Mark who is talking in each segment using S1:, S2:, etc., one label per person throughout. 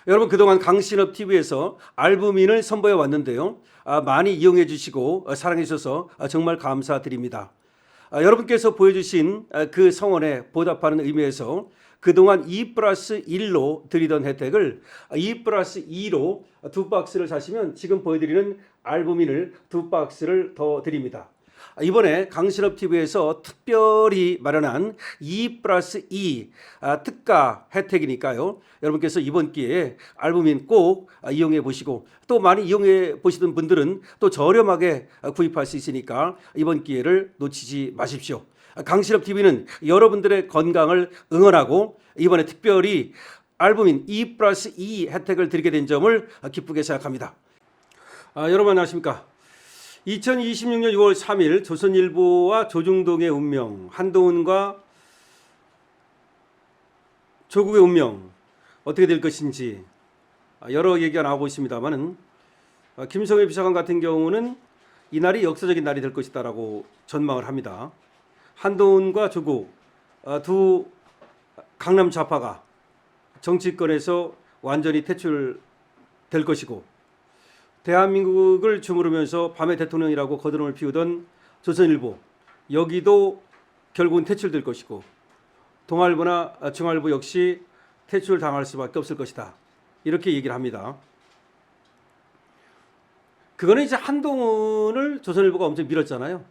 S1: 여러분 그동안 강신업 TV에서 알부민을 선보여 왔는데요. 많이 이용해 주시고 사랑해 주셔서 정말 감사드립니다. 여러분께서 보여주신 그 성원에 보답하는 의미에서 그동안 2+1로 드리던 혜택을 2+2로 두 박스를 사시면 지금 보여드리는 알부민을 두 박스를 더 드립니다. 이번에 강신업 TV에서 특별히 마련한 2+2 특가 혜택이니까요. 여러분께서 이번 기회에 알부민 꼭 이용해 보시고 또 많이 이용해 보시던 분들은 또 저렴하게 구입할 수 있으니까 이번 기회를 놓치지 마십시오. 강신업 TV는 여러분들의 건강을 응원하고 이번에 특별히 알부민 2+2 혜택을 드리게 된 점을 기쁘게 생각합니다. 여러분 안녕하십니까? 2026년 6월 3일 조선일보와 조중동의 운명, 한동훈과 조국의 운명 어떻게 될 것인지 여러 얘기가 나오고 있습니다만은 김성회 비서관 같은 경우는 이날이 역사적인 날이 될 것이다라고 전망을 합니다. 한동훈과 조국 두 강남 좌파가 정치권에서 완전히 퇴출될 것이고 대한민국을 주무르면서 밤의 대통령이라고 거드름을 피우던 조선일보 여기도 결국은 퇴출될 것이고 동아일보나 중앙일보 역시 퇴출당할 수밖에 없을 것이다. 이렇게 얘기를 합니다. 그거는 이제 한동훈을 조선일보가 엄청 밀었잖아요.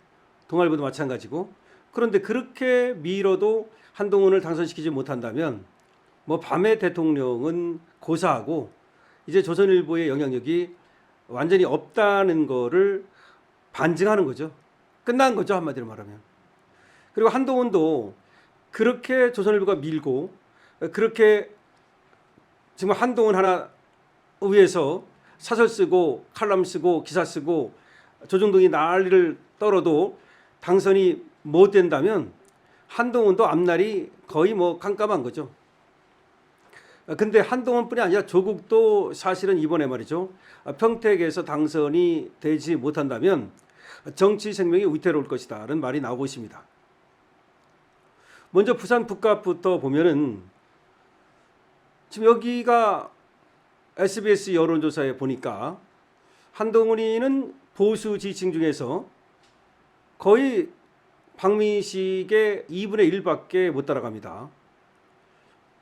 S1: 동아일보도 마찬가지고. 그런데 그렇게 밀어도 한동훈을 당선시키지 못한다면 뭐 밤의 대통령은 고사하고 이제 조선일보의 영향력이 완전히 없다는 거를 반증하는 거죠. 끝난 거죠, 한마디로 말하면. 그리고 한동훈도 그렇게 조선일보가 밀고 그렇게 정말 한동훈 하나 위해서 사설 쓰고 칼럼 쓰고 기사 쓰고 조중동이 난리를 떨어도 당선이 못 된다면 한동훈도 앞날이 거의 뭐 깜깜한 거죠. 근데 한동훈뿐이 아니라 조국도 사실은 이번에 말이죠. 평택에서 당선이 되지 못한다면 정치 생명이 위태로울 것이다라는 말이 나오고 있습니다. 먼저 부산 북갑부터 보면은 지금 여기가 SBS 여론조사에 보니까 한동훈이는 보수 지지층 중에서 거의 박민식의 2분의 1밖에 못 따라갑니다.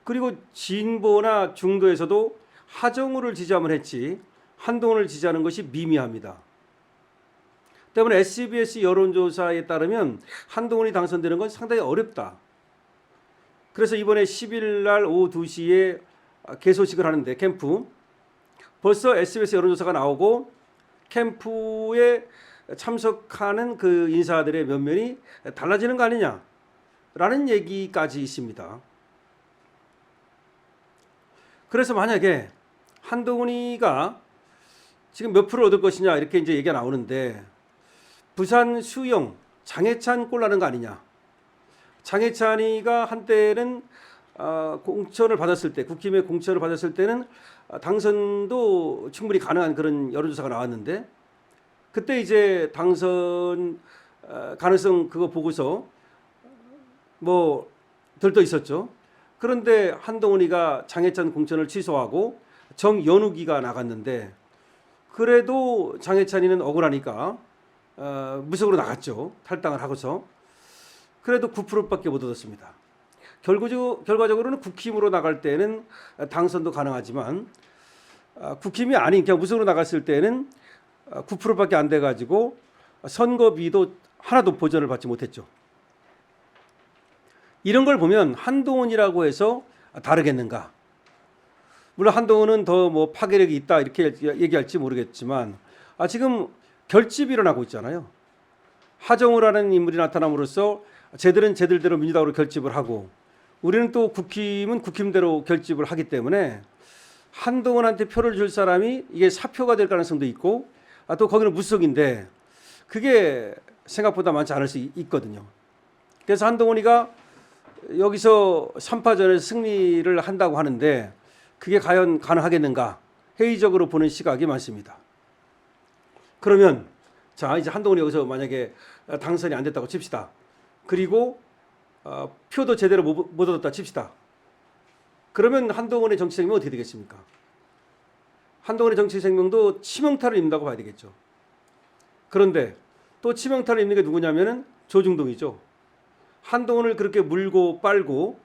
S1: 그리고 진보나 중도에서도 하정우를 지지하면 했지 한동훈을 지지하는 것이 미미합니다. 때문에 SBS 여론조사에 따르면 한동훈이 당선되는 건 상당히 어렵다. 그래서 이번에 10일 날 오후 2시에 개소식을 하는데 캠프 벌써 SBS 여론조사가 나오고 캠프에 참석하는 그 인사들의 면면이 달라지는 거 아니냐라는 얘기까지 있습니다. 그래서 만약에 한동훈이가 지금 몇 프로 얻을 것이냐 이렇게 이제 얘기가 나오는데 부산 수영 장해찬 꼴나는 거 아니냐. 장해찬이가 한때는 공천을 받았을 때 국힘의 공천을 받았을 때는 당선도 충분히 가능한 그런 여론조사가 나왔는데 그때 이제 당선 가능성 그거 보고서 뭐 들떠 있었죠. 그런데 한동훈이가 장해찬 공천을 취소하고 정연욱이가 나갔는데 그래도 장해찬이는 억울하니까 무속으로 나갔죠. 탈당을 하고서. 그래도 9%밖에 못 얻었습니다. 결과적으로는 국힘으로 나갈 때는 당선도 가능하지만 국힘이 아닌 그냥 무속으로 나갔을 때는 9%밖에 안 돼가지고 선거비도 하나도 보전을 받지 못했죠. 이런 걸 보면 한동훈이라고 해서 다르겠는가? 물론 한동훈은 더 뭐 파괴력이 있다 이렇게 얘기할지 모르겠지만 지금 결집이 일어나고 있잖아요. 하정우라는 인물이 나타남으로써 쟤들은 쟤들대로 민주당으로 결집을 하고 우리는 또 국힘은 국힘대로 결집을 하기 때문에 한동훈한테 표를 줄 사람이 이게 사표가 될 가능성도 있고 또 거기는 무속인데 그게 생각보다 많지 않을 수 있거든요. 그래서 한동훈이가 여기서 3파전에서 승리를 한다고 하는데 그게 과연 가능하겠는가 회의적으로 보는 시각이 많습니다. 그러면 자 이제 한동훈이 여기서 만약에 당선이 안 됐다고 칩시다. 그리고 표도 제대로 못 얻었다 칩시다. 그러면 한동훈의 정치 생명이 어떻게 되겠습니까? 한동훈의 정치 생명도 치명타를 입는다고 봐야 되겠죠. 그런데 또 치명타를 입는 게 누구냐면은 조중동이죠. 한동훈을 그렇게 물고 빨고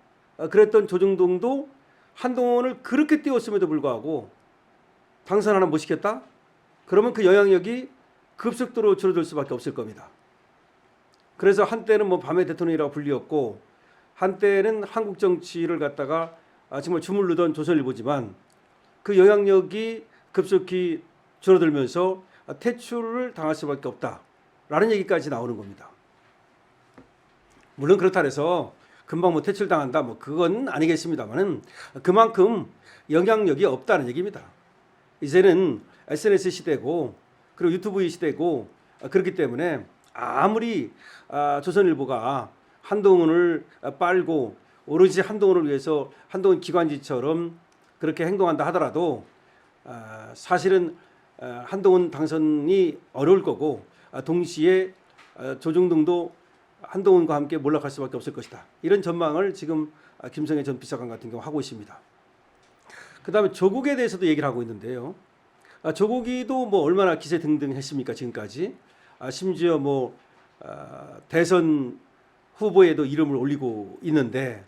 S1: 그랬던 조중동도 한동훈을 그렇게 띄웠음에도 불구하고 당선 하나 못 시켰다? 그러면 그 영향력이 급속도로 줄어들 수밖에 없을 겁니다. 그래서 한때는 뭐 밤의 대통령이라고 불리었고 한때는 한국 정치를 갖다가 정말 주물르던 조선일보지만 그 영향력이 급속히 줄어들면서 퇴출을 당할 수밖에 없다라는 얘기까지 나오는 겁니다. 물론 그렇다 해서 금방 뭐 퇴출당한다 뭐 그건 아니겠습니다만은 그만큼 영향력이 없다는 얘기입니다. 이제는 SNS 시대고 그리고 유튜브 시대고 그렇기 때문에 아무리 조선일보가 한동훈을 빨고 오로지 한동훈을 위해서 한동훈 기관지처럼 그렇게 행동한다 하더라도 사실은 한동훈 당선이 어려울 거고 동시에 조중동도 한동훈과 함께 몰락할 수밖에 없을 것이다. 이런 전망을 지금 김성애 전 비서관 같은 경우 하고 있습니다. 그다음에 조국에 대해서도 얘기를 하고 있는데요. 조국이도 뭐 얼마나 기세등등했습니까 지금까지. 심지어 뭐 대선 후보에도 이름을 올리고 있는데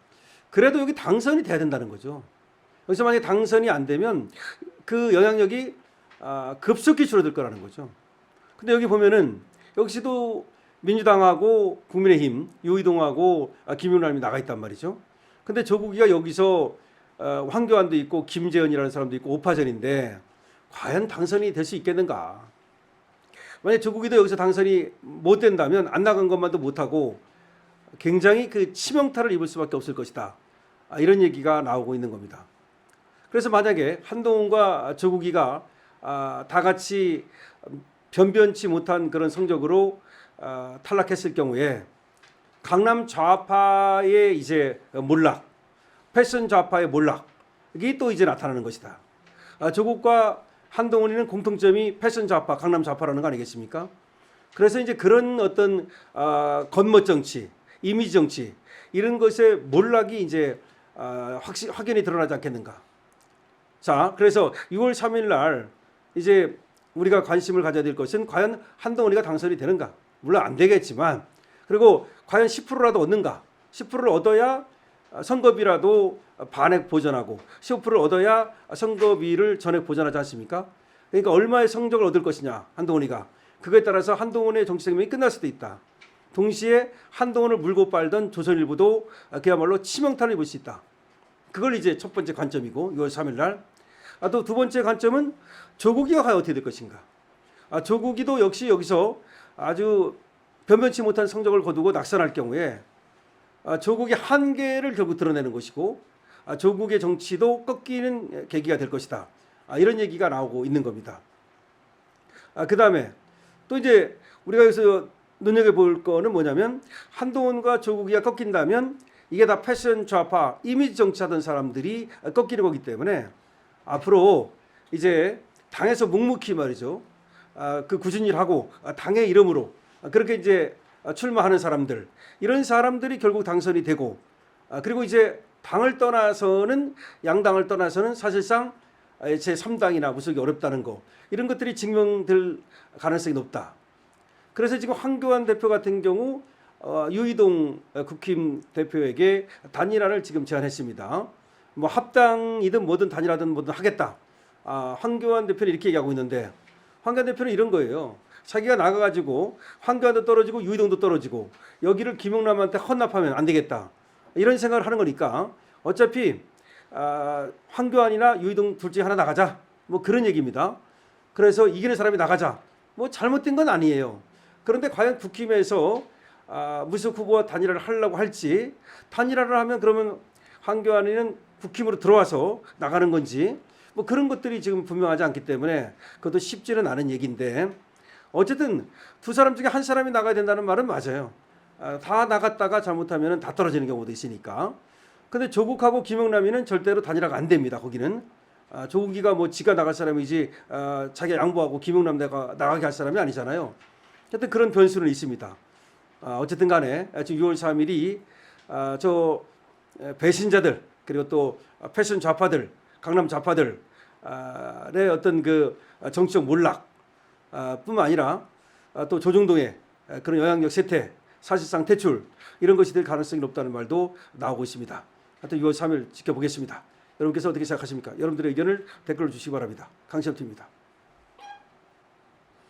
S1: 그래도 여기 당선이 돼야 된다는 거죠. 여기서 만약에 당선이 안 되면 그 영향력이 급속히 줄어들 거라는 거죠. 근데 여기 보면은 역시도 민주당하고 국민의힘 유이동하고 김용남이 나가 있단 말이죠. 근데 조국이가 여기서 황교안도 있고 김재현이라는 사람도 있고 오파전인데 과연 당선이 될 수 있겠는가? 만약 조국이도 여기서 당선이 못 된다면 안 나간 것만도 못하고 굉장히 그 치명타를 입을 수밖에 없을 것이다. 이런 얘기가 나오고 있는 겁니다. 그래서 만약에 한동훈과 조국이가 다 같이 변변치 못한 그런 성적으로 탈락했을 경우에 강남 좌파의 이제 몰락, 패션 좌파의 몰락이 또 이제 나타나는 것이다. 조국과 한동훈이는 공통점이 패션 좌파, 강남 좌파라는 거 아니겠습니까? 그래서 이제 그런 어떤 겉멋 정치, 이미지 정치 이런 것의 몰락이 이제 확연히 드러나지 않겠는가? 자, 그래서 6월 3일 날 이제 우리가 관심을 가져야 될 것은 과연 한동훈이가 당선이 되는가? 물론 안 되겠지만 그리고 과연 10%라도 얻는가? 10%를 얻어야 선거비라도 반액 보전하고 15%를 얻어야 선거비를 전액 보전하지 않습니까? 그러니까 얼마의 성적을 얻을 것이냐 한동훈이가 그거에 따라서 한동훈의 정치 생명이 끝날 수도 있다. 동시에 한동훈을 물고 빨던 조선일보도 그야말로 치명타를 입을 수 있다. 그걸 이제 첫 번째 관점이고 6월 3일 날. 또 두 번째 관점은 조국이가 과연 어떻게 될 것인가. 조국이도 역시 여기서 아주 변변치 못한 성적을 거두고 낙선할 경우에 조국의 한계를 결국 드러내는 것이고 조국의 정치도 꺾이는 계기가 될 것이다. 이런 얘기가 나오고 있는 겁니다. 그다음에 또 이제 우리가 여기서 눈여겨볼 거는 뭐냐면 한동훈과 조국이가 꺾인다면 이게 다 패션 좌파, 이미지 정치하던 사람들이 꺾이는 거기 때문에 앞으로 이제 당에서 묵묵히 말이죠. 그 굳은 일하고 당의 이름으로 그렇게 이제 출마하는 사람들 이런 사람들이 결국 당선이 되고 그리고 이제 당을 떠나서는 양당을 떠나서는 사실상 제 3당이나 무속이 어렵다는 거 이런 것들이 증명될 가능성이 높다. 그래서 지금 황교안 대표 같은 경우 유이동 국힘 대표에게 단일화를 지금 제안했습니다. 뭐 합당이든 뭐든 단일화든 뭐든 하겠다. 황교안 대표는 이렇게 얘기하고 있는데 황교안 대표는 이런 거예요. 자기가 나가가지고 황교안도 떨어지고 유이동도 떨어지고 여기를 김용남한테 헌납하면 안 되겠다. 이런 생각을 하는 거니까 어차피 황교안이나 유이동 둘 중에 하나 나가자. 뭐 그런 얘기입니다. 그래서 이기는 사람이 나가자. 뭐 잘못된 건 아니에요. 그런데 과연 국힘에서 무속 후보와 단일화를 하려고 할지 단일화를 하면 그러면 황교안이는 국힘으로 들어와서 나가는 건지 뭐 그런 것들이 지금 분명하지 않기 때문에 그것도 쉽지는 않은 얘기인데 어쨌든 두 사람 중에 한 사람이 나가야 된다는 말은 맞아요. 다 나갔다가 잘못하면 다 떨어지는 경우도 있으니까. 근데 조국하고 김용남이는 절대로 단일화가 안 됩니다. 거기는 조국이가 뭐 지가 나갈 사람이지 자기가 양보하고 김용남 나가게 할 사람이 아니잖아요. 하여튼 그런 변수는 있습니다. 어쨌든 간에 지금 6월 3일이 저 배신자들 그리고 또 패션 좌파들 강남 좌파들 어떤 그 정치적 몰락 뿐만 아니라 또 조중동의 그런 영향력 쇠퇴, 사실상 퇴출 이런 것이 될 가능성이 높다는 말도 나오고 있습니다. 하여튼 6월 3일 지켜보겠습니다. 여러분께서 어떻게 생각하십니까? 여러분들의 의견을 댓글로 주시기 바랍니다. 강시현입니다.